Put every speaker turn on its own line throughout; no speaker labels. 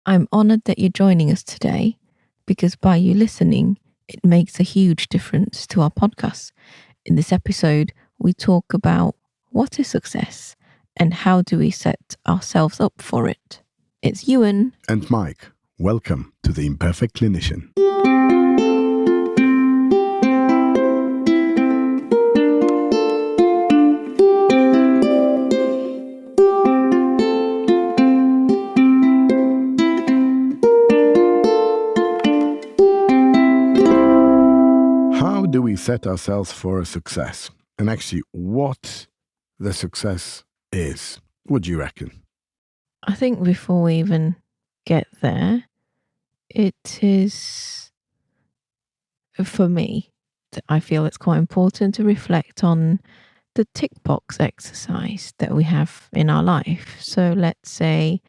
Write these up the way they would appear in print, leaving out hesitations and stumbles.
I'm honoured that you're joining us today because by you listening, it makes a huge difference to our podcast. In this episode, we talk about what is success and how do we set ourselves up for it. It's Yuen.
And Mike. Welcome to the Imperfect Clinician. How do we set ourselves for a success? And actually, what the success is? What do you reckon?
I think before we even get there, it is, for me, I feel it's quite important to reflect on the tick box exercise that we have in our life. So let's say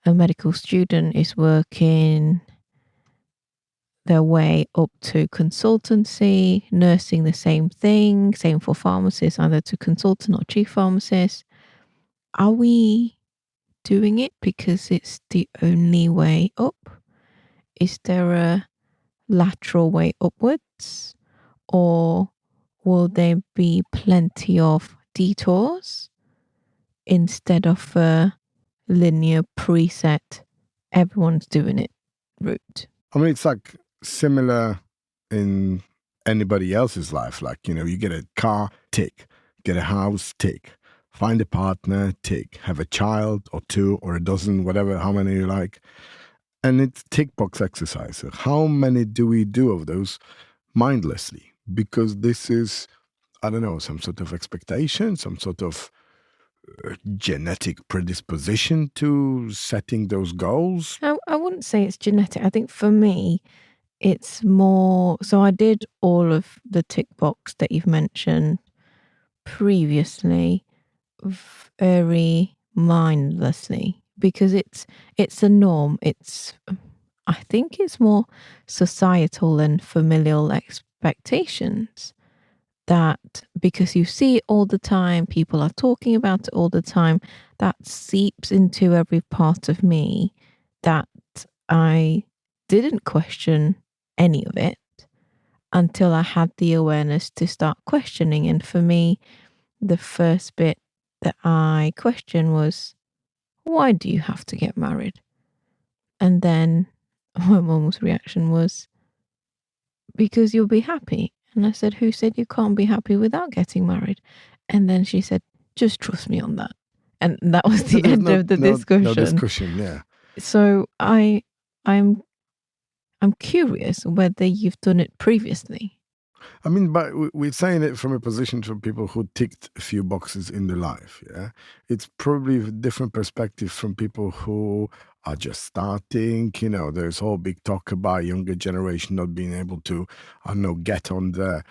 a medical student is working their way up to consultancy, nursing the same thing, same for pharmacists, either to consultant or chief pharmacist. Are we doing it because it's the only way up? Is there a lateral way upwards? Or will there be plenty of detours instead of a linear preset, everyone's doing it route?
I mean, it's like similar in anybody else's life. Like, you get a car, tick. Get a house, tick. Find a partner, tick. Have a child or two or a dozen, whatever, how many you like. And it's tick box exercise. So how many do we do of those mindlessly? Because this is, I don't know, some sort of expectation, some sort of genetic predisposition to setting those goals.
I wouldn't say it's genetic. I think for me, it's more, so I did all of the tick box that you've mentioned previously very mindlessly because it's a norm. I think it's more societal and familial expectations that because you see it all the time, people are talking about it all the time, that seeps into every part of me that I didn't question any of it until I had the awareness to start questioning. And for me, the first bit that I questioned was, why do you have to get married? And then my mum's reaction was, because you'll be happy. And I said, who said you can't be happy without getting married? And then she said, just trust me on that. And that was the end of the discussion.
No discussion, yeah.
So I'm curious whether you've done it previously.
I mean, but we're saying it from a position from people who ticked a few boxes in their life, yeah? It's probably a different perspective from people who are just starting. There's whole big talk about younger generation not being able to, get on the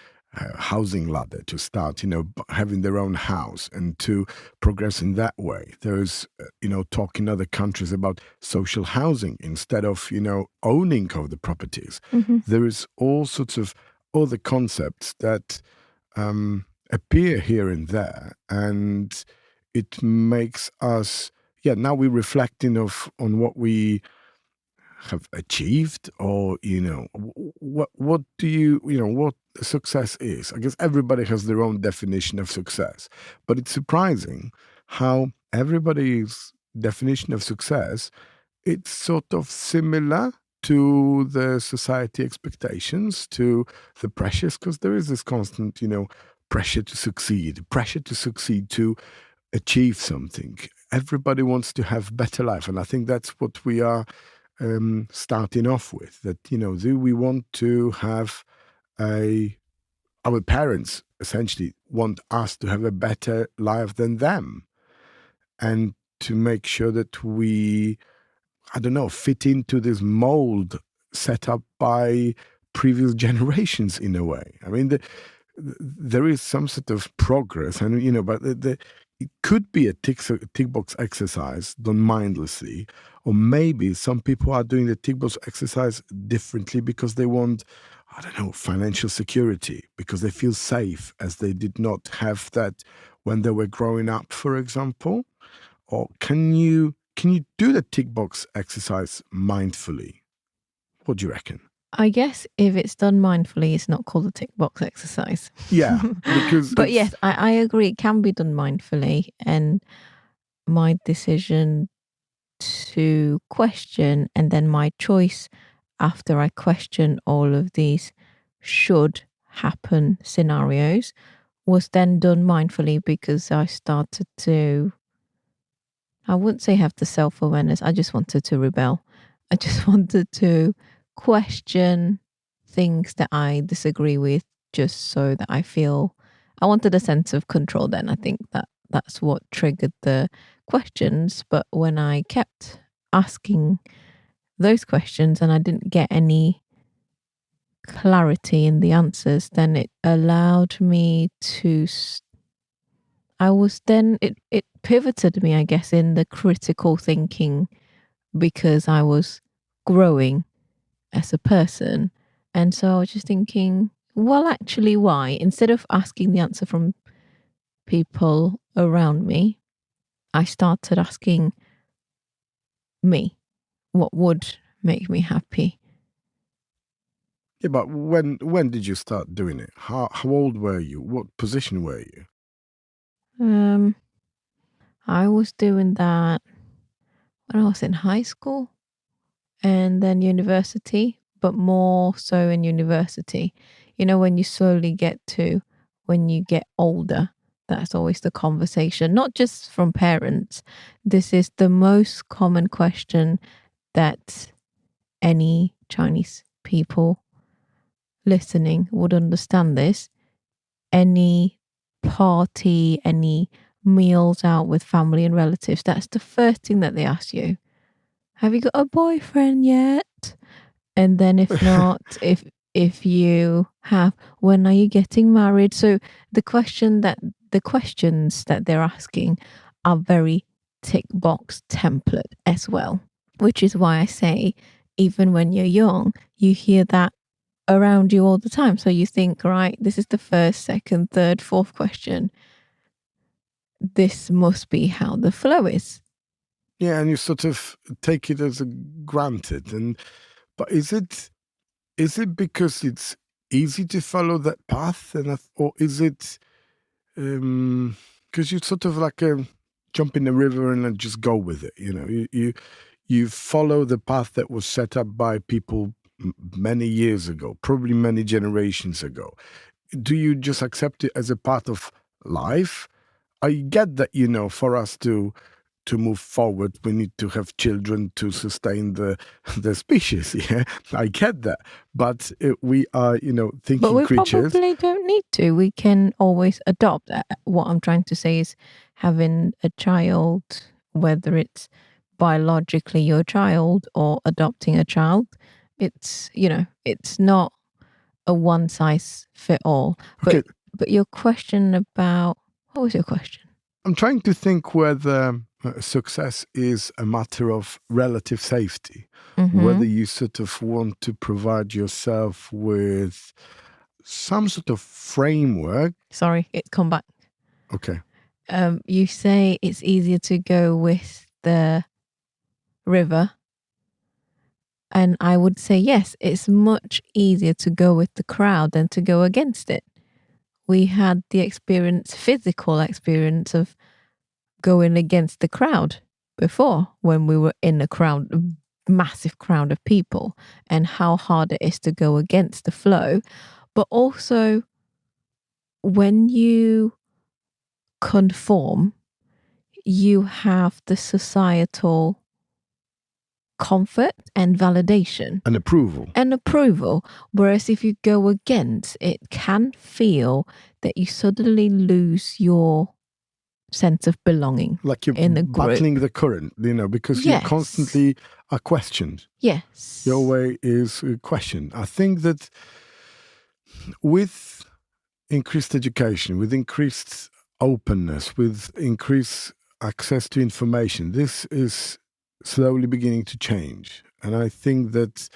housing ladder to start, having their own house and to progress in that way. There's, talk in other countries about social housing instead of, owning of the properties.
Mm-hmm.
There is all sorts of other concepts that appear here and there, and it makes us, now we're reflecting on what we have achieved, or what do you what success is. I guess everybody has their own definition of success, but it's surprising how everybody's definition of success, it's sort of similar to the society expectations, to the pressures, because there is this constant, pressure to succeed, to achieve something. Everybody wants to have better life. And I think that's what we are starting off with, that, do we want to have our parents essentially want us to have a better life than them, and to make sure that we, fit into this mold set up by previous generations in a way. I mean, there is some sort of progress, and but it could be a tick box exercise done mindlessly, or maybe some people are doing the tick box exercise differently because they want, financial security, because they feel safe as they did not have that when they were growing up, for example. Or can you can you do the tick box exercise mindfully? What do you reckon?
I guess if it's done mindfully, it's not called a tick box exercise.
Yeah, because
but yes, I agree. It can be done mindfully. And my decision to question and then my choice after I question all of these should happen scenarios was then done mindfully because I started to, I wouldn't say have the self awareness, I just wanted to rebel. I just wanted to question things that I disagree with just so that I feel I wanted a sense of control then. I think that's what triggered the questions. But when I kept asking those questions and I didn't get any clarity in the answers, then it allowed me to I was then it pivoted me, I guess, in the critical thinking because I was growing as a person. And so I was just thinking, well, actually, why? Instead of asking the answer from people around me, I started asking me what would make me happy.
Yeah, but when did you start doing it? How old were you? What position were you?
I was doing that when I was in high school and then university, but more so in university. You know, when you slowly get to when you get older, that's always the conversation, not just from parents. This is the most common question that any Chinese people listening would understand this. Any party, any meals out with family and relatives, that's the first thing that they ask you. Have you got a boyfriend yet? And then if not, if you have, when are you getting married? So the questions that they're asking are very tick box template as well, which is why I say even when you're young, you hear that around you all the time. So you think, right, this is the first, second, third, fourth question. This must be how the flow is.
Yeah, and you sort of take it as a granted. But is it because it's easy to follow that path, or is it because you sort of like jump in the river and then just go with it? You know, you follow the path that was set up by people many years ago, probably many generations ago. Do you just accept it as a part of life? I get that, you know, for us to move forward, we need to have children to sustain the species. Yeah, I get that, but we are, you know, thinking
but we
creatures.
probably don't need to. We can always adopt. What I'm trying to say is having a child, whether it's biologically your child or adopting a child, it's, you know, it's not a one size fit all.
Okay,
But your question about, what was your question?
I'm trying to think whether success is a matter of relative safety, whether you sort of want to provide yourself with some sort of framework.
Sorry, it's come back.
Okay.
You say it's easier to go with the river. And I would say, yes, it's much easier to go with the crowd than to go against it. We had the physical experience of going against the crowd before when we were in a massive crowd of people, and how hard it is to go against the flow. But also, when you conform, you have the societal comfort and validation
and approval.
Whereas if you go against, it can feel that you suddenly lose your sense of belonging,
like you're
in the
battling
group.
the current, you know, because
Yes.
you constantly are questioned.
Yes.
Your way is questioned. I think that with increased education, with increased openness, with increased access to information, this is slowly beginning to change. And I think that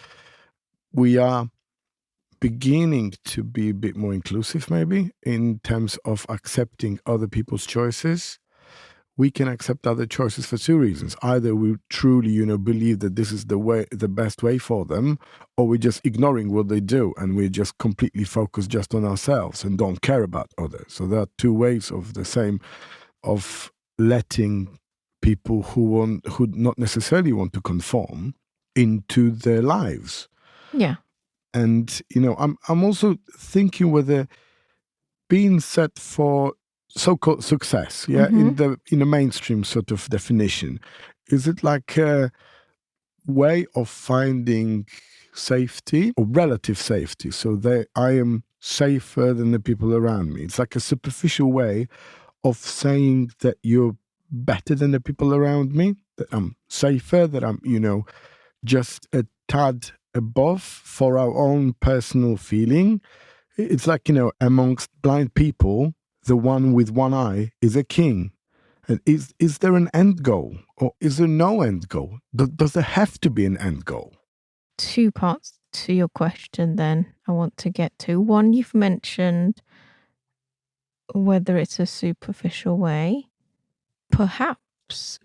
we are beginning to be a bit more inclusive, maybe, in terms of accepting other people's choices. we can accept other choices for two reasons. Either we truly, believe that this is the best way for them, or we're just ignoring what they do and we're just completely focused just on ourselves and don't care about others. So there are two ways of letting people who not necessarily want to conform into their lives.
Yeah.
And I'm also thinking whether being set for so-called success, in the mainstream sort of definition, is it like a way of finding safety or relative safety? So I am safer than the people around me. It's like a superficial way of saying that you're better than the people around me, that I'm safer, that I'm, just a tad above for our own personal feeling. It's like, amongst blind people, the one with one eye is a king. And is there an end goal, or is there no end goal? Does there have to be an end goal?
Two parts to your question then I want to get to. One, you've mentioned whether it's a superficial way. Perhaps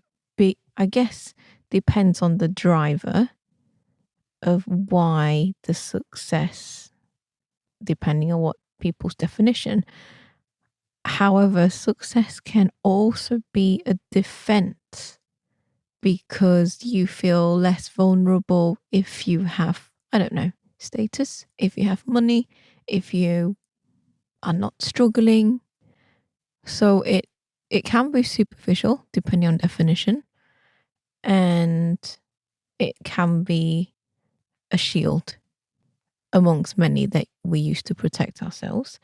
I guess depends on the driver of why the success, depending on what people's definition. However, success can also be a defense because you feel less vulnerable if you have, I don't know, status, if you have money, if you are not struggling. So it can be superficial depending on definition, and it can be a shield amongst many that we use to protect ourselves.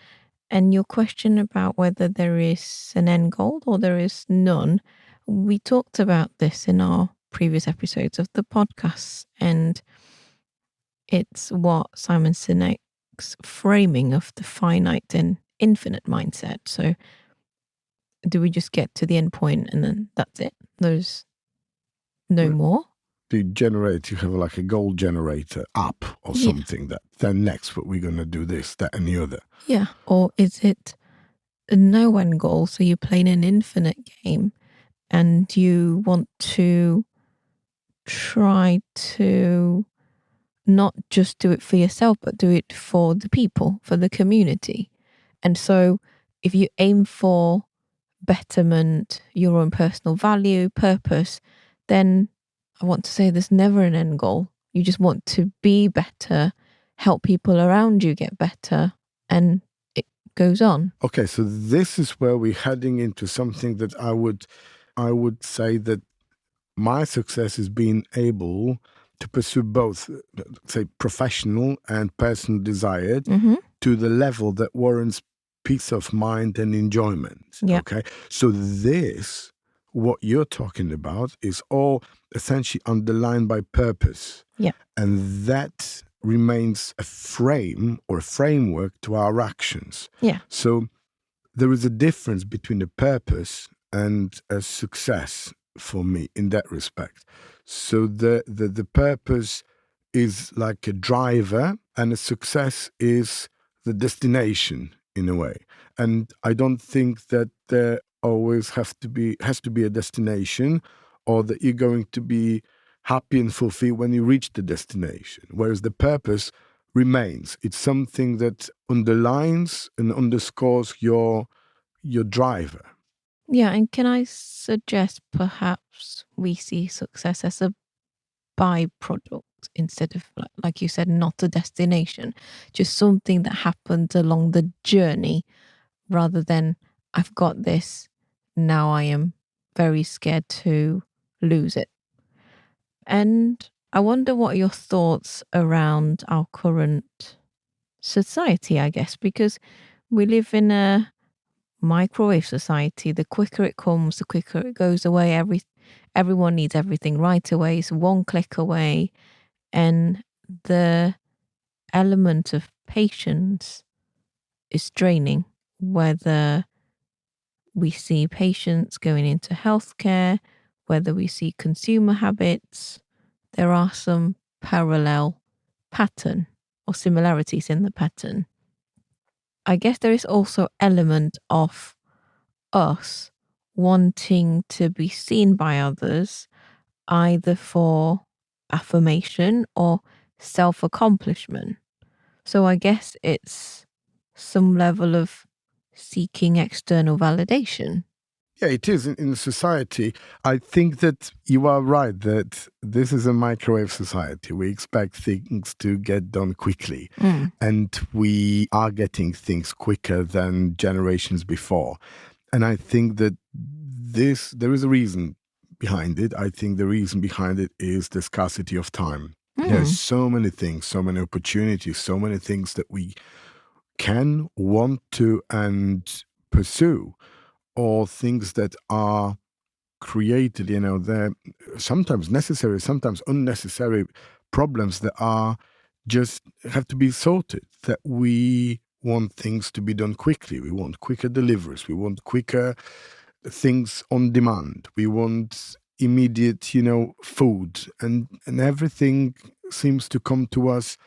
And your question about whether there is an end goal or there is none, we talked about this in our previous episodes of the podcast, and it's what Simon Sinek's framing of the finite and infinite mindset. So do we just get to the end point and then that's it? There's no more?
You have like a goal generator app or something that then next what we're going to do this, that and the other.
Yeah. Or is it a no end goal? So you're playing an infinite game and you want to try to not just do it for yourself, but do it for the people, for the community. And so if you aim for betterment, your own personal value, purpose, then I want to say there's never an end goal. You just want to be better, help people around you get better, and it goes on.
Okay, so this is where we're heading into something that I would say that my success is being able to pursue both, say, professional and personal desire to the level that warrants peace of mind and enjoyment.
Yeah.
Okay, so what you're talking about is all essentially underlined by purpose.
Yeah.
And that remains a frame or a framework to our actions.
Yeah.
So there is a difference between a purpose and a success for me in that respect. So the purpose is like a driver and a success is the destination in a way. And I don't think that there always has to be a destination, or that you're going to be happy and fulfilled when you reach the destination. Whereas the purpose remains. It's something that underlines and underscores your driver.
Yeah, and can I suggest perhaps we see success as a byproduct instead of, like you said, not a destination, just something that happens along the journey rather than I've got this, now I am very scared to lose it. And I wonder what your thoughts around our current society, I guess, because we live in a microwave society. The quicker it comes, the quicker it goes away. Everyone needs everything right away. It's one click away. And the element of patience is draining, whether we see patients going into healthcare, whether we see consumer habits. There are some parallel pattern or similarities in the pattern. I guess there is also element of us wanting to be seen by others, either for affirmation or self-accomplishment. So I guess it's some level of seeking external validation.
Yeah, it is in society. I think that you are right that this is a microwave society. We expect things to get done quickly, and we are getting things quicker than generations before. And I think that there is a reason behind it. I think the reason behind it is the scarcity of time. There's so many things, so many opportunities, so many things that we can, want to, and pursue, or things that are created, they're sometimes necessary, sometimes unnecessary problems that are just have to be sorted, that we want things to be done quickly. We want quicker deliveries. We want quicker things on demand. We want immediate, food, and everything seems to come to us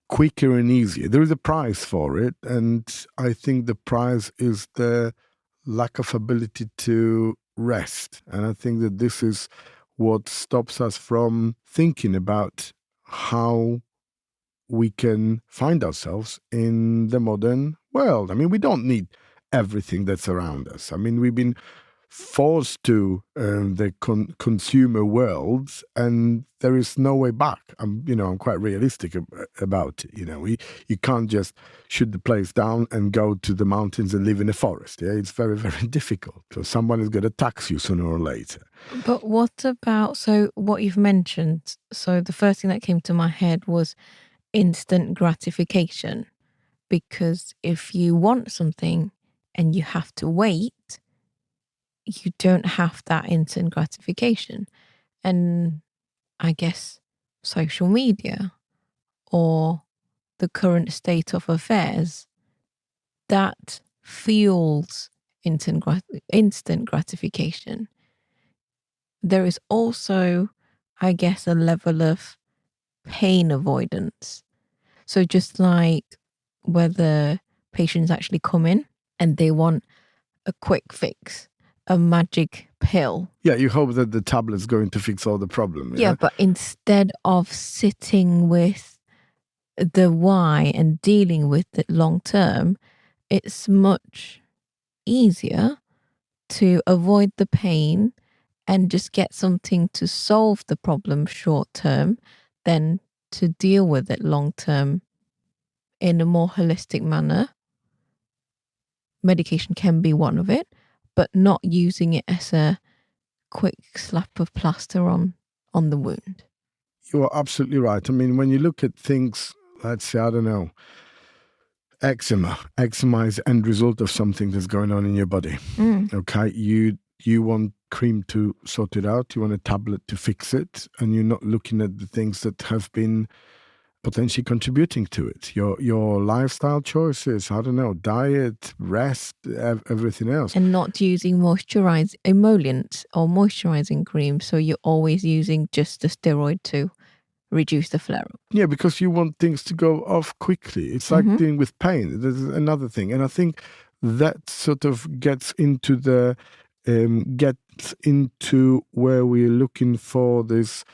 quicker and easier. There is a price for it, and I think the price is the lack of ability to rest. And I think that this is what stops us from thinking about how we can find ourselves in the modern world. I mean, we don't need everything that's around us. I mean, we've been forced to the consumer world, and there is no way back. I'm quite realistic about it. You can't just shoot the place down and go to the mountains and live in a forest. Yeah, it's very, very difficult. So someone is going to tax you sooner or later.
But what about, so what you've mentioned, so the first thing that came to my head was instant gratification. Because if you want something and you have to wait, you don't have that instant gratification. And I guess social media or the current state of affairs, that fuels instant gratification. There is also, I guess, a level of pain avoidance. So just like whether patients actually come in and they want a quick fix, a magic pill.
Yeah, you hope that the tablet's going to fix all the problems.
Yeah, but instead of sitting with the why and dealing with it long term, it's much easier to avoid the pain and just get something to solve the problem short term than to deal with it long term in a more holistic manner. Medication can be one of it, but not using it as a quick slap of plaster on the wound.
You are absolutely right. I mean, when you look at things, let's say, I don't know, eczema is the end result of something that's going on in your body. Okay, you want cream to sort it out, you want a tablet to fix it, and you're not looking at the things that have been potentially contributing to it. Your lifestyle choices, I don't know, diet, rest, everything else.
And not using emollients or moisturizing cream, so you're always using just the steroid to reduce the flare-up.
Yeah, because you want things to go off quickly. It's like dealing with pain. There's another thing. And I think that sort of gets into where we're looking for this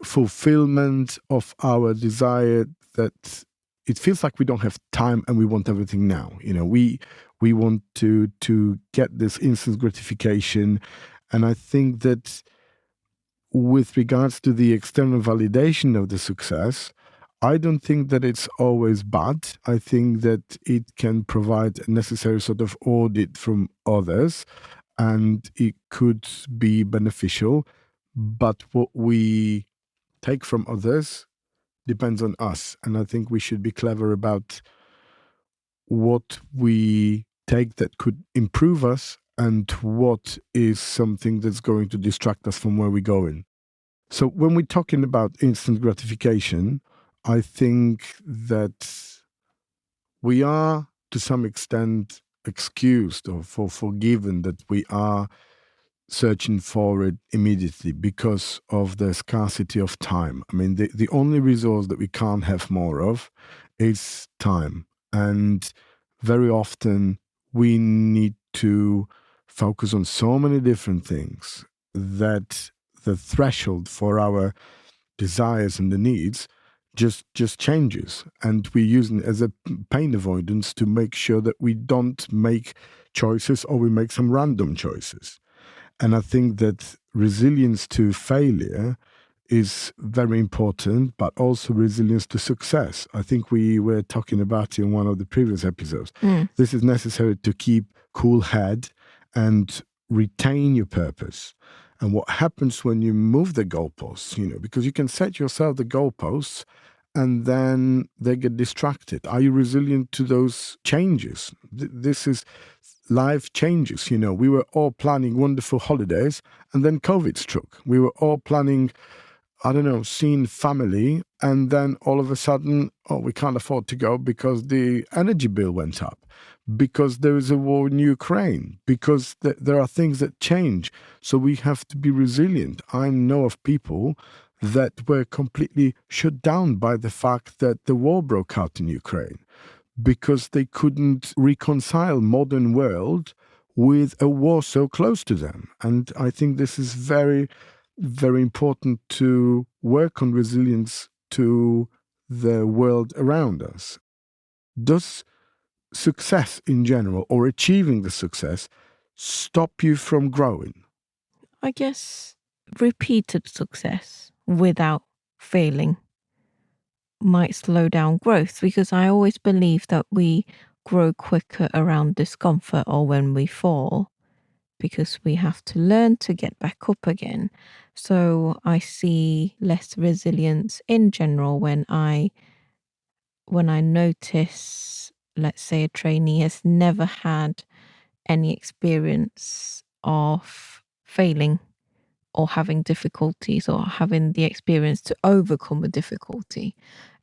fulfillment of our desire, that it feels like we don't have time and we want everything now. We want to get this instant gratification. And I think that with regards to the external validation of the success, I don't think that it's always bad. I think that it can provide a necessary sort of audit from others, and it could be beneficial. But what we take from others depends on us. And I think we should be clever about what we take that could improve us and what is something that's going to distract us from where we're going. So when we're talking about instant gratification, I think that we are to some extent excused or forgiven that we are searching for it immediately because of the scarcity of time. I mean, the only resource that we can't have more of is time. And very often we need to focus on so many different things that the threshold for our desires and the needs just changes, and we use it as a pain avoidance to make sure that we don't make choices or we make some random choices. And I think that resilience to failure is very important, but also resilience to success. I think we were talking about it in one of the previous episodes. This is necessary to keep cool head and retain your purpose. And what happens when you move the goalposts, because you can set yourself the goalposts and then they get distracted. Are you resilient to those changes? This is life changes. We were all planning wonderful holidays and then COVID struck. We were all planning, seeing family, and then all of a sudden, we can't afford to go because the energy bill went up, because there is a war in Ukraine, because there are things that change. So we have to be resilient. I know of people that were completely shut down by the fact that the war broke out in Ukraine, because they couldn't reconcile modern world with a war so close to them. And I think this is very, very important to work on resilience to the world around us. Does success in general, or achieving the success, stop you from growing?
I guess repeated success without failing might slow down growth, because I always believe that we grow quicker around discomfort or when we fall, because we have to learn to get back up again. So I see less resilience in general when I notice, let's say, a trainee has never had any experience of failing or having difficulties or having the experience to overcome a difficulty.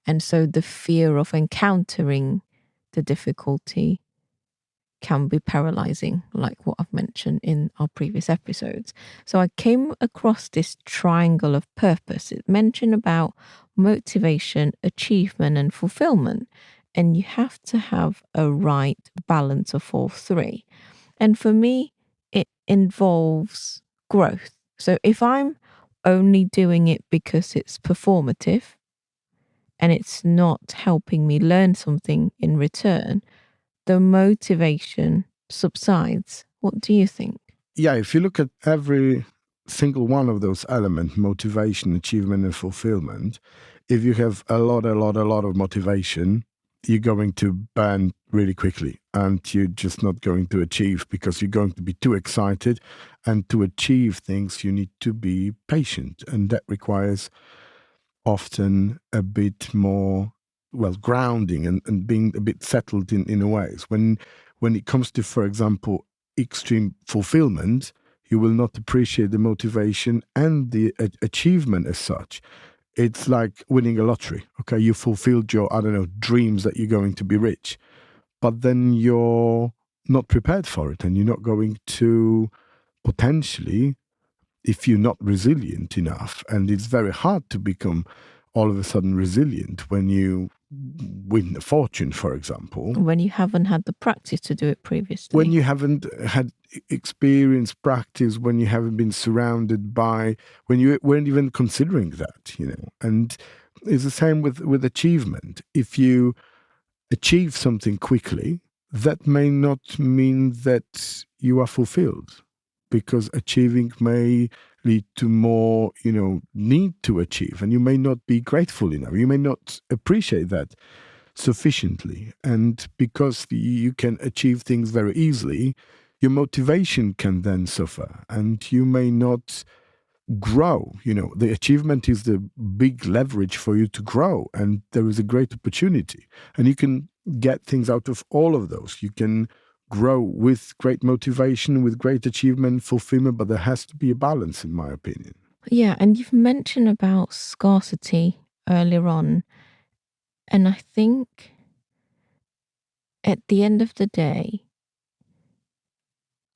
And so the fear of encountering the difficulty can be paralyzing, like what I've mentioned in our previous episodes. So I came across this triangle of purpose. It mentioned about motivation, achievement, and fulfillment. And you have to have a right balance of all three. And for me, it involves growth. So if I'm only doing it because it's performative and it's not helping me learn something in return, the motivation subsides. What do you think?
Yeah, if you look at every single one of those elements, motivation, achievement, and fulfillment, if you have a lot of motivation, you're going to burn really quickly, and you're just not going to achieve, because you're going to be too excited. And to achieve things, you need to be patient, and that requires often a bit more, grounding and being a bit settled in a ways. When it comes to, for example, extreme fulfillment, you will not appreciate the motivation and the achievement as such. It's like winning a lottery. Okay, you fulfilled your, dreams that you're going to be rich, but then you're not prepared for it, and you're not going to potentially, if you're not resilient enough. And it's very hard to become all of a sudden resilient when you win a fortune, for example.
When you haven't had the practice to do it previously.
When you haven't had experience, practice, when you haven't been surrounded by, when you weren't even considering that, And it's the same with achievement. If you achieve something quickly, that may not mean that you are fulfilled, because achieving may lead to more, need to achieve, and you may not be grateful enough. You may not appreciate that sufficiently. And because you can achieve things very easily, your motivation can then suffer, and you may not grow. The achievement is the big leverage for you to grow, and there is a great opportunity, and you can get things out of all of those. You can grow with great motivation, with great achievement, fulfillment, but there has to be a balance, in my opinion.
Yeah, and you've mentioned about scarcity earlier on, and I think at the end of the day,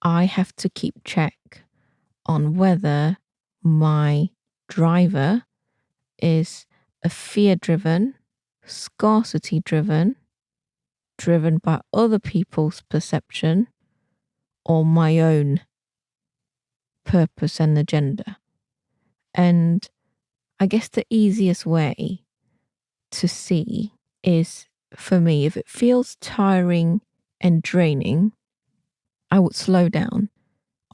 I have to keep check on whether my driver is a fear-driven, scarcity-driven, driven by other people's perception, or my own purpose and agenda. And I guess the easiest way to see is, for me, if it feels tiring and draining, I would slow down.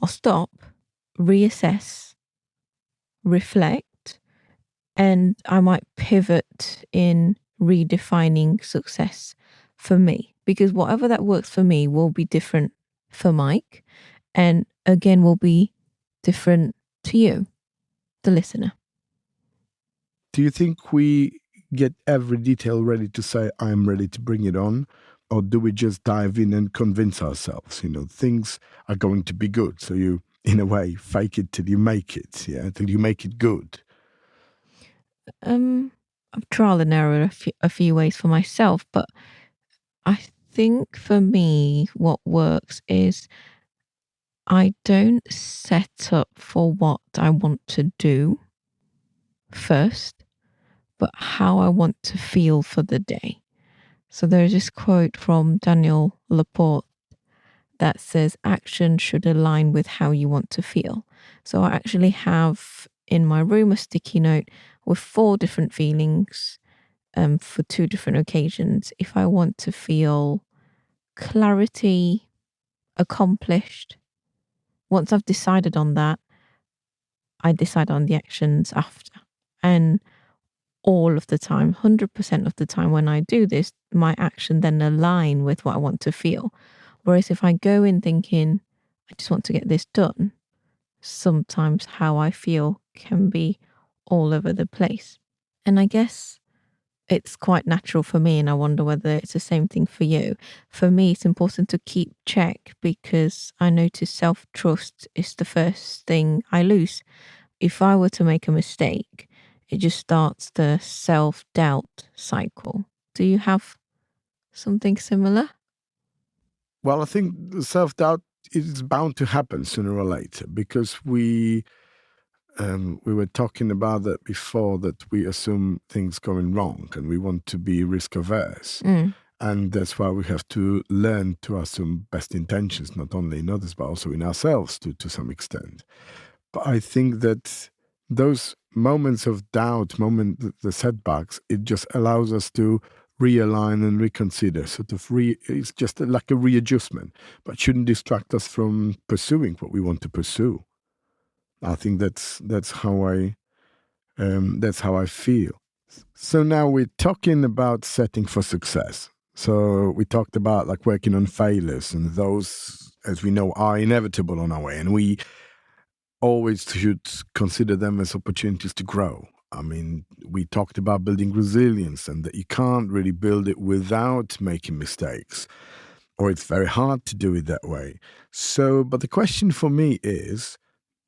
I'll stop, reassess, reflect, and I might pivot in redefining success for me, because whatever that works for me will be different for Mike, and again will be different to you, the listener.
Do you think we get every detail ready to say, I'm ready to bring it on? Or do we just dive in and convince ourselves, things are going to be good? So you, in a way, fake it till you make it, till you make it good.
I've trial and error a few ways for myself, but I think for me, what works is I don't set up for what I want to do first, but how I want to feel for the day. So there's this quote from Daniel Laporte that says action should align with how you want to feel. So I actually have in my room a sticky note with 4 different feelings for 2 different occasions. If I want to feel clarity, accomplished, once I've decided on that, I decide on the actions after. And all of the time, 100% of the time when I do this, my action then align with what I want to feel. Whereas if I go in thinking, I just want to get this done, sometimes how I feel can be all over the place. And I guess it's quite natural for me, and I wonder whether it's the same thing for you. For me, it's important to keep check because I notice self-trust is the first thing I lose. If I were to make a mistake, it just starts the self-doubt cycle. Do you have something similar?
Well, I think self-doubt is bound to happen sooner or later because we were talking about that before, that we assume things going wrong and we want to be risk averse. And that's why we have to learn to assume best intentions, not only in others, but also in ourselves to some extent. But I think that those moments of doubt, the setbacks, it just allows us to realign and reconsider, it's just like a readjustment, but shouldn't distract us from pursuing what we want to pursue. I think that's how I feel. So now we're talking about setting for success. So we talked about like working on failures, and those, as we know, are inevitable on our way, and we always should consider them as opportunities to grow. I mean, we talked about building resilience and that you can't really build it without making mistakes, or it's very hard to do it that way. So, but the question for me is,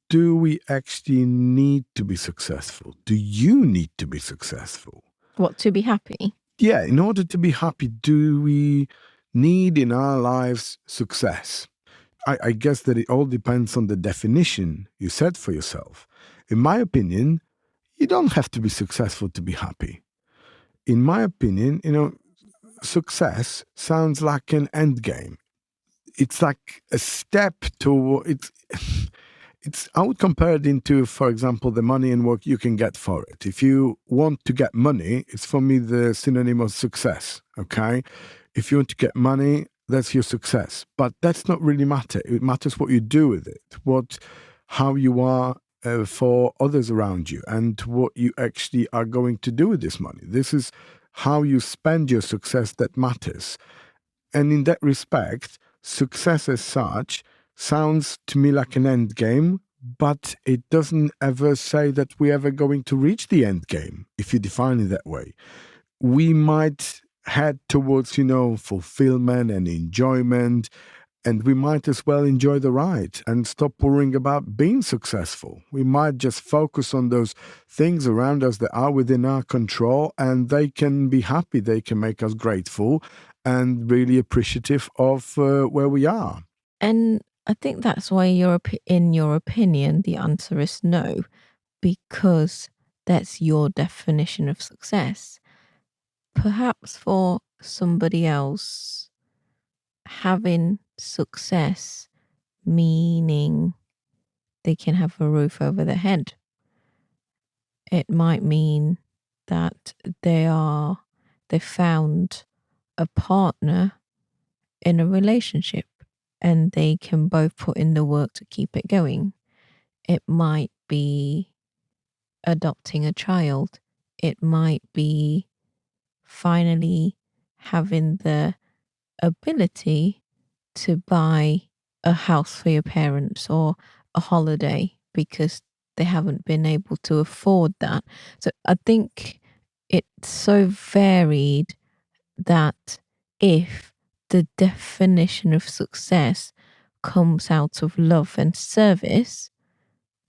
do we actually need to be successful? Do you need to be successful?
What, to be happy?
Yeah, in order to be happy, do we need in our lives success? I guess that it all depends on the definition you set for yourself. In my opinion, you don't have to be successful to be happy. In my opinion, success sounds like an end game. It's like a step to it's I would compare it into, for example, the money and work you can get for it. If you want to get money, it's for me the synonym of success. Okay, if you want to get money, that's your success. But that's not really matter. It matters what you do with it, how you are for others around you, and what you actually are going to do with this money. This is how you spend your success that matters. And in that respect, success as such sounds to me like an end game, but it doesn't ever say that we're ever going to reach the end game, if you define it that way. We might head towards, fulfillment and enjoyment, and we might as well enjoy the ride and stop worrying about being successful. We might just focus on those things around us that are within our control, and they can be happy, they can make us grateful and really appreciative of where we are.
And I think that's why in your opinion, the answer is no, because that's your definition of success. Perhaps for somebody else, having success meaning they can have a roof over their head. It might mean that they found a partner in a relationship and they can both put in the work to keep it going. It might be adopting a child. It might be finally having the ability to buy a house for your parents or a holiday because they haven't been able to afford that. So I think it's so varied that if the definition of success comes out of love and service,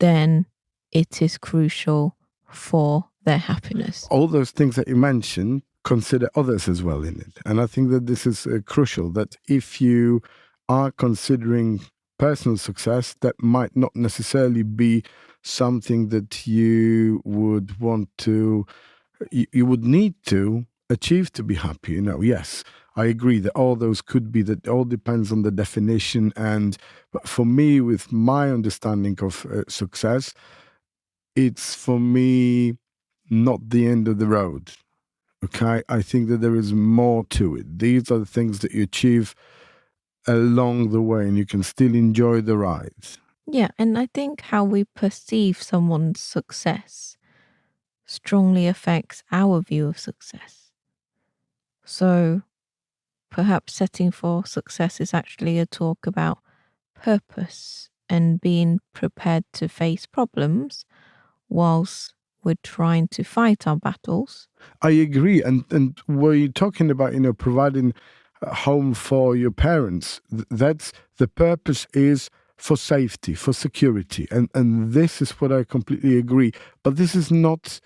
then it is crucial for their happiness.
All those things that you mentioned, consider others as well in it. And I think that this is crucial, that if you are considering personal success, that might not necessarily be something that you would want to, you would need to achieve to be happy. Yes, I agree that all those could be, that all depends on the definition. But for me, with my understanding of success, it's for me not the end of the road. Okay, I think that there is more to it. These are the things that you achieve along the way, and you can still enjoy the ride.
Yeah, and I think how we perceive someone's success strongly affects our view of success. So perhaps setting for success is actually a talk about purpose and being prepared to face problems whilst we're trying to fight our battles.
I agree. And were you talking about, providing a home for your parents? That's the purpose, is for safety, for security. And this is what I completely agree. But this is not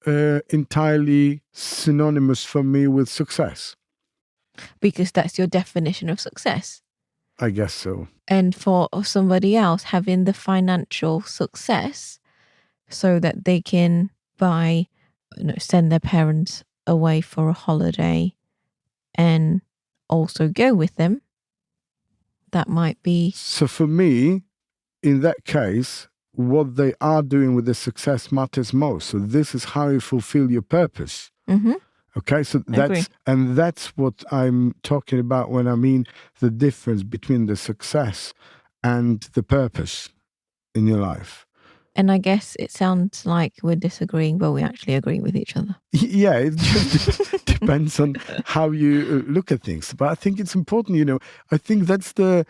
entirely synonymous for me with success.
Because that's your definition of success.
I guess so.
And for somebody else, having the financial success so that they can buy, send their parents away for a holiday and also go with them, that might be.
So for me, in that case, what they are doing with the success matters most. So this is how you fulfill your purpose.
Mm-hmm.
Okay, so that's what I'm talking about when I mean the difference between the success and the purpose in your life.
And I guess it sounds like we're disagreeing, but we actually agree with each other.
Yeah, it just depends on how you look at things. But I think it's important, I think that's the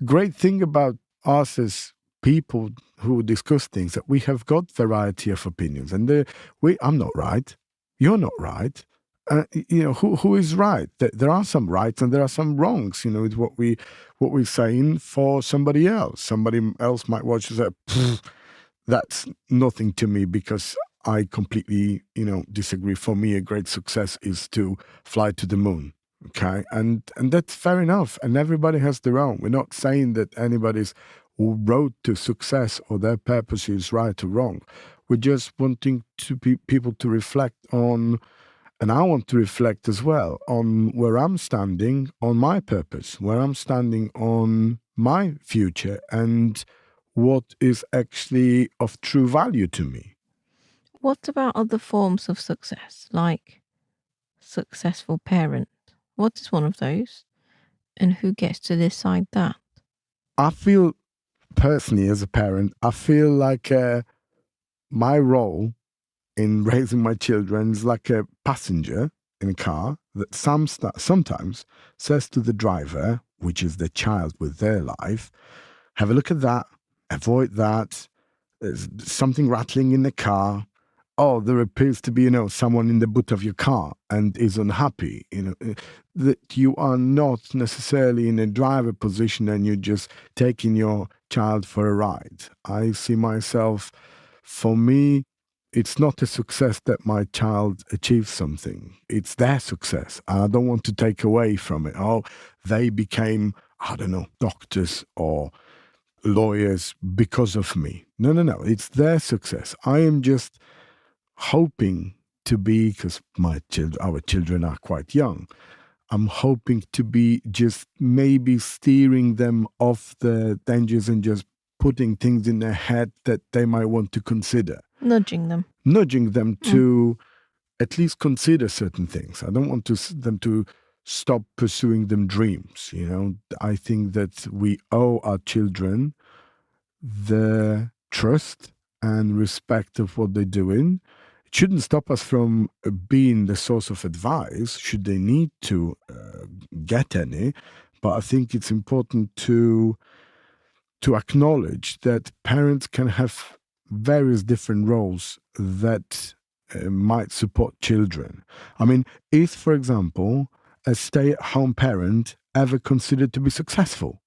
great thing about us as people who discuss things, that we have got variety of opinions. And I'm not right. You're not right. Who is right? There are some rights and there are some wrongs. With what we're saying for somebody else. Somebody else might watch and say, "That's nothing to me because I completely, disagree. For me, a great success is to fly to the moon." Okay, and that's fair enough. And everybody has their own. We're not saying that anybody's road to success or their purpose is right or wrong. We're just wanting people to reflect on, and I want to reflect as well on where I'm standing on my purpose, where I'm standing on my future, and what is actually of true value to me.
What about other forms of success, like successful parent? What is one of those? And who gets to decide that?
I feel personally, as a parent, I feel like my role in raising my children is like a passenger in a car that sometimes says to the driver, which is the child with their life, have a look at that, avoid that, there's something rattling in the car. Oh, there appears to be, someone in the boot of your car and is unhappy, that you are not necessarily in a driver position and you're just taking your child for a ride. I see myself, for me, it's not a success that my child achieves something. It's their success. And I don't want to take away from it. Oh, they became, I don't know, doctors or lawyers because of me. No. It's their success. I am just hoping to be, because our children are quite young, I'm hoping to be just maybe steering them off the dangers and just putting things in their head that they might want to consider.
Nudging them.
Nudging them to at least consider certain things. I don't want them to stop pursuing them dreams. I think that we owe our children the trust and respect of what they're doing. It shouldn't stop us from being the source of advice should they need to get any. But I think it's important to acknowledge that parents can have various different roles that might support children. I mean, is, for example, a stay-at-home parent ever considered to be successful?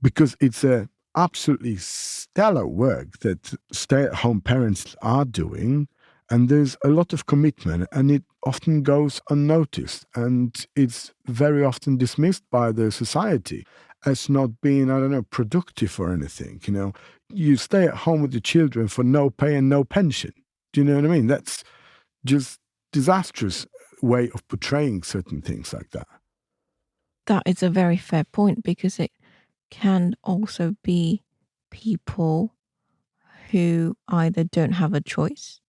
Because it's a absolutely stellar work that stay-at-home parents are doing, and there's a lot of commitment, and it often goes unnoticed, and it's very often dismissed by the society as not being, I don't know, productive or anything. You stay at home with the children for no pay and no pension. Do you know what I mean? That's just disastrous way of portraying certain things like that.
That is a very fair point, because it can also be people who either don't have a choice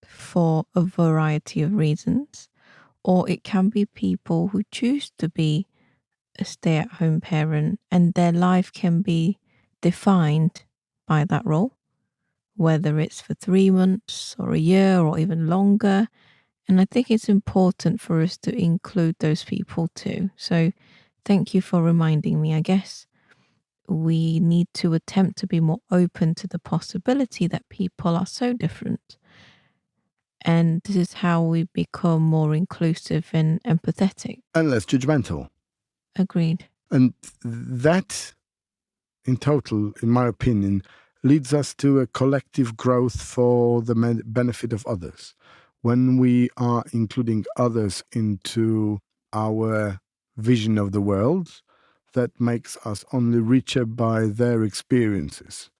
for a variety of reasons, or it can be people who choose to be a stay-at-home parent and their life can be defined by that role, whether it's for 3 months or a year or even longer. And I think it's important for us to include those people too. So thank you for reminding me. I guess we need to attempt to be more open to the possibility that people are so different. And this is how we become more inclusive and empathetic.
And less judgmental.
Agreed.
And that, in total, in my opinion, leads us to a collective growth for the benefit of others. When we are including others into our vision of the world, that makes us only richer by their experiences.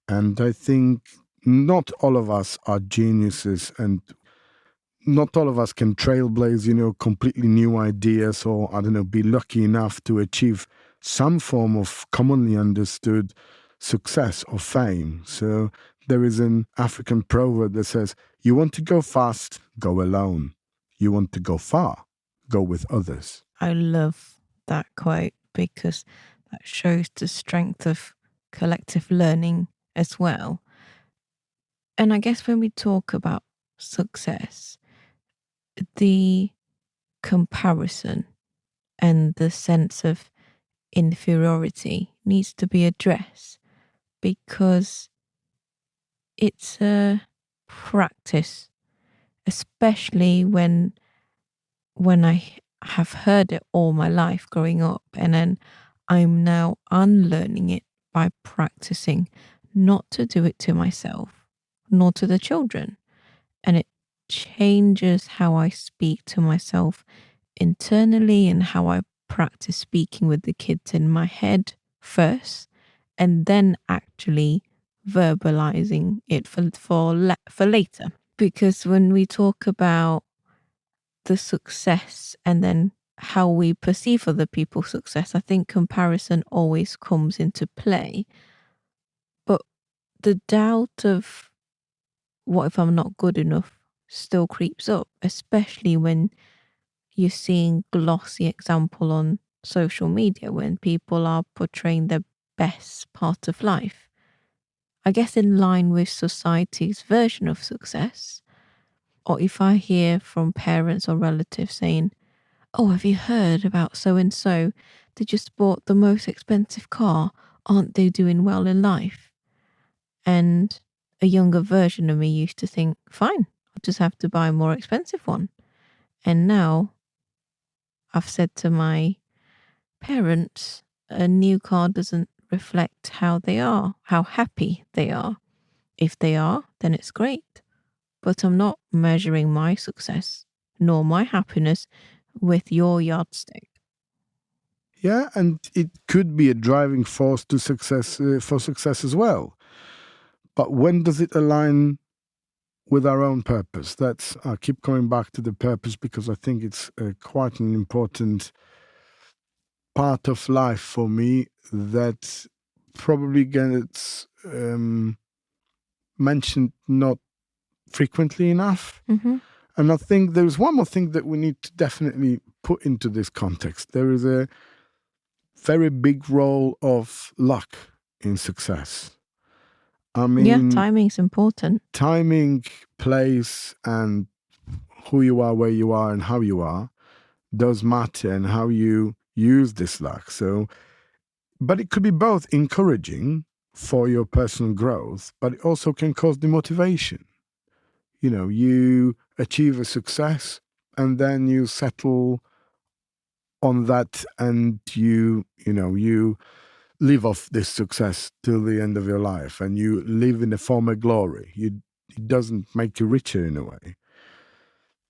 And I think not all of us are geniuses, and not all of us can trailblaze, completely new ideas, or, I don't know, be lucky enough to achieve some form of commonly understood success or fame. So there is an African proverb that says, you want to go fast, go alone. You want to go far, go with others.
I love that quote, because that shows the strength of collective learning as well. And I guess when we talk about success, the comparison and the sense of inferiority needs to be addressed, because it's a practice, especially when I have heard it all my life growing up, and then I'm now unlearning it by practicing not to do it to myself nor to the children. And it changes how I speak to myself internally and how I practice speaking with the kids in my head first, and then actually verbalizing it for later. Because when we talk about the success and then how we perceive other people's success, I think comparison always comes into play. But the doubt of what if I'm not good enough still creeps up, especially when you're seeing glossy example on social media when people are portraying the best part of life. I guess in line with society's version of success. Or if I hear from parents or relatives saying, oh, have you heard about so and so? They just bought the most expensive car. Aren't they doing well in life? And a younger version of me used to think, fine, I'll just have to buy a more expensive one. And now I've said to my parents, a new car doesn't reflect how they are, how happy they are. If they are, then it's great. But I'm not measuring my success nor my happiness with your yardstick.
Yeah, and it could be a driving force to success for success as well. But when does it align with our own purpose. I keep coming back to the purpose because I think it's quite an important part of life for me that probably gets mentioned not frequently enough.
Mm-hmm.
And I think there's one more thing that we need to definitely put into this context. There is a very big role of luck in success. I mean,
timing's important.
Timing, place, and who you are, where you are, and how you are does matter, and how you use this luck. So, but it could be both encouraging for your personal growth, but it also can cause demotivation. You achieve a success and then you settle on that, and you live off this success till the end of your life, and you live in a former glory. It doesn't make you richer in a way.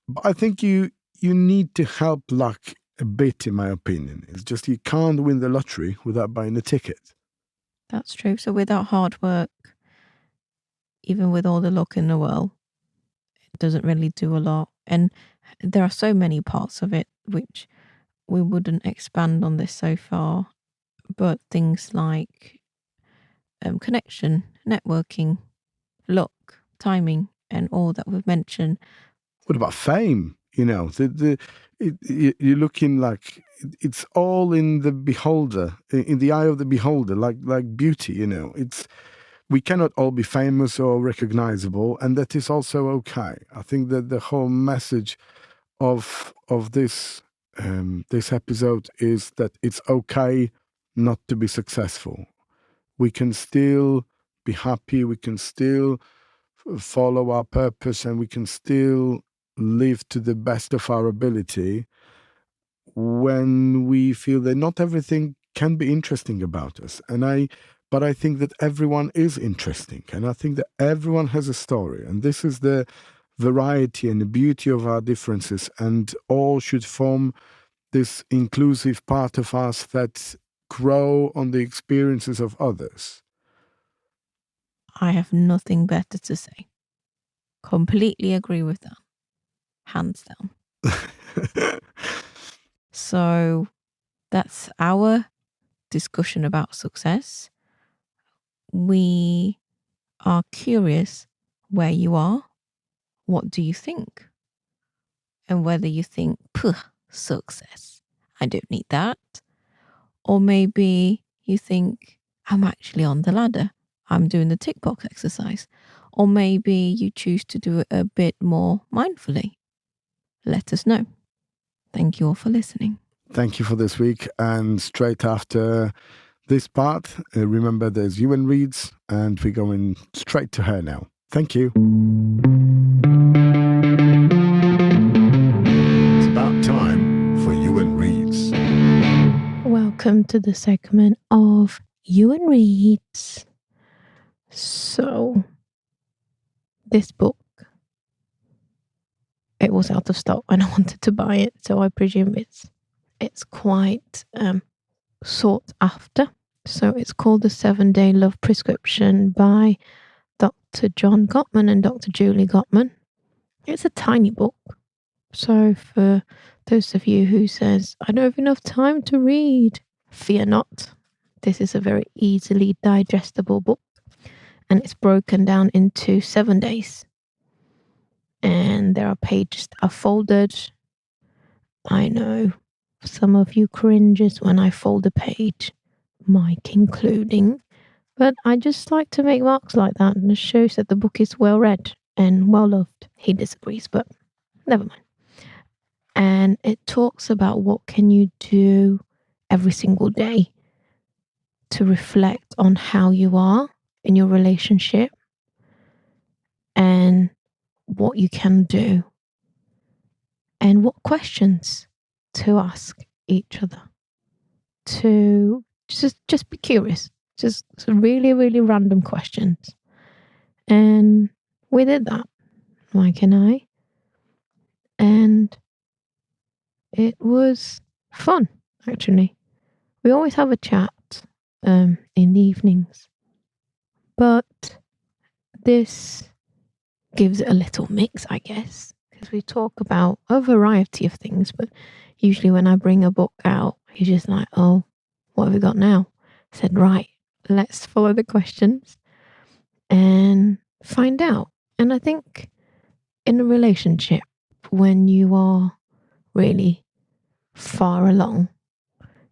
But I think you need to help luck a bit, in my opinion. It's just you can't win the lottery without buying a ticket.
That's true. So without hard work, even with all the luck in the world, it doesn't really do a lot. And there are so many parts of it which we wouldn't expand on this so far, but things like connection, networking, luck, timing, and all that we've mentioned.
What about fame? You're looking like it's all in the beholder, in the eye of the beholder, like beauty. We cannot all be famous or recognizable, and that is also okay. I think that the whole message of this episode is that it's okay not to be successful. We can still be happy. We can still follow our purpose, and we can still live to the best of our ability when we feel that not everything can be interesting about us. But I think that everyone is interesting, and I think that everyone has a story, and this is the variety and the beauty of our differences, and all should form this inclusive part of us that grow on the experiences of others.
I have nothing better to say. Completely agree with that. Hands down. So that's our discussion about success. We are curious where you are. What do you think? And whether you think, success, I don't need that. Or maybe you think, I'm actually on the ladder. I'm doing the tick box exercise. Or maybe you choose to do it a bit more mindfully. Let us know. Thank you all for listening.
Thank you for this week. And straight after this part, remember there's Yuen Reads, and we're going straight to her now. Thank you. It's about time for Yuen Reads.
Welcome to the segment of Yuen Reads. So, this book, it was out of stock when I wanted to buy it, so I presume it's quite sought after. So it's called The 7-Day Love Prescription by Dr. John Gottman and Dr. Julie Gottman. It's a tiny book. So for those of you who says, I don't have enough time to read, fear not. This is a very easily digestible book. And it's broken down into 7 days. And there are pages that are folded. I know some of you cringes when I fold a page, Mike including. But I just like to make marks like that, and it shows that the book is well read and well loved. He disagrees, but never mind. And it talks about what can you do every single day to reflect on how you are in your relationship and what you can do and what questions to ask each other, to just be curious, just really, really random questions. And we did that, Mike and I, and it was fun, actually. We always have a chat in the evenings, but this gives it a little mix, I guess, because we talk about a variety of things, but usually when I bring a book out, he's just like, oh, what have we got now? I said, right, let's follow the questions and find out. And I think in a relationship, when you are really far along,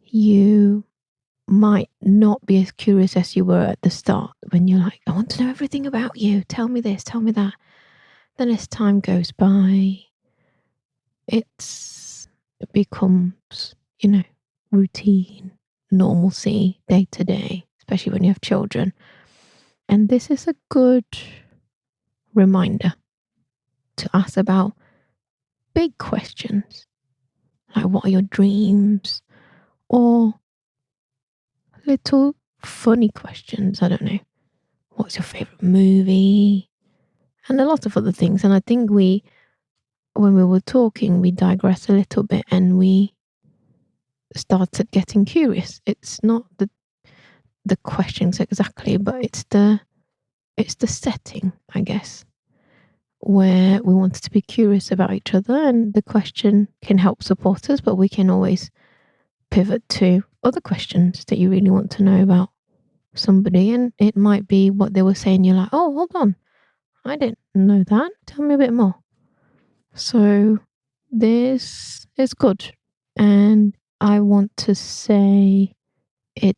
you might not be as curious as you were at the start when you're like, I want to know everything about you. Tell me this, tell me that. Then as time goes by, it becomes, routine, normalcy, day to day, especially when you have children. And this is a good reminder to ask about big questions, like what are your dreams, or little funny questions. I don't know. What's your favorite movie? And a lot of other things. And I think when we were talking, we digressed a little bit and we started getting curious. It's not the questions exactly, but it's the setting, I guess, where we wanted to be curious about each other, and the question can help support us, but we can always pivot to other questions that you really want to know about somebody, and it might be what they were saying. You're like, oh, hold on, I didn't know that. Tell me a bit more. So this is good, and I want to say it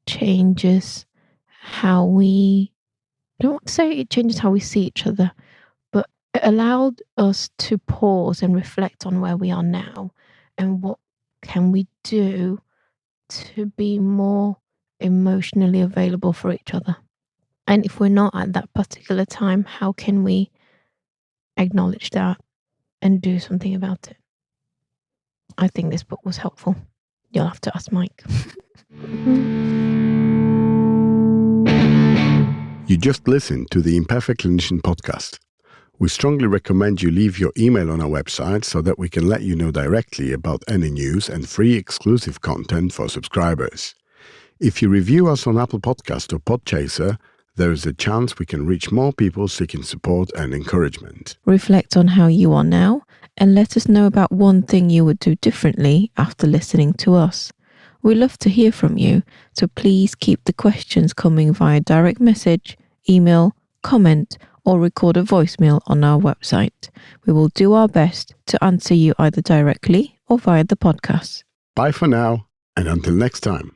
changes how we. I don't want to say it changes how we see each other, but it allowed us to pause and reflect on where we are now and what can we do to be more emotionally available for each other. And if we're not at that particular time, how can we acknowledge that and do something about it? I think this book was helpful. You'll have to ask Mike.
You just listened to the Imperfect Clinician podcast. We strongly recommend you leave your email on our website so that we can let you know directly about any news and free exclusive content for subscribers. If you review us on Apple Podcast or Podchaser, there is a chance we can reach more people seeking support and encouragement.
Reflect on how you are now and let us know about one thing you would do differently after listening to us. We love to hear from you, so please keep the questions coming via direct message, email, comment, or record a voicemail on our website. We will do our best to answer you either directly or via the podcast.
Bye for now, and until next time.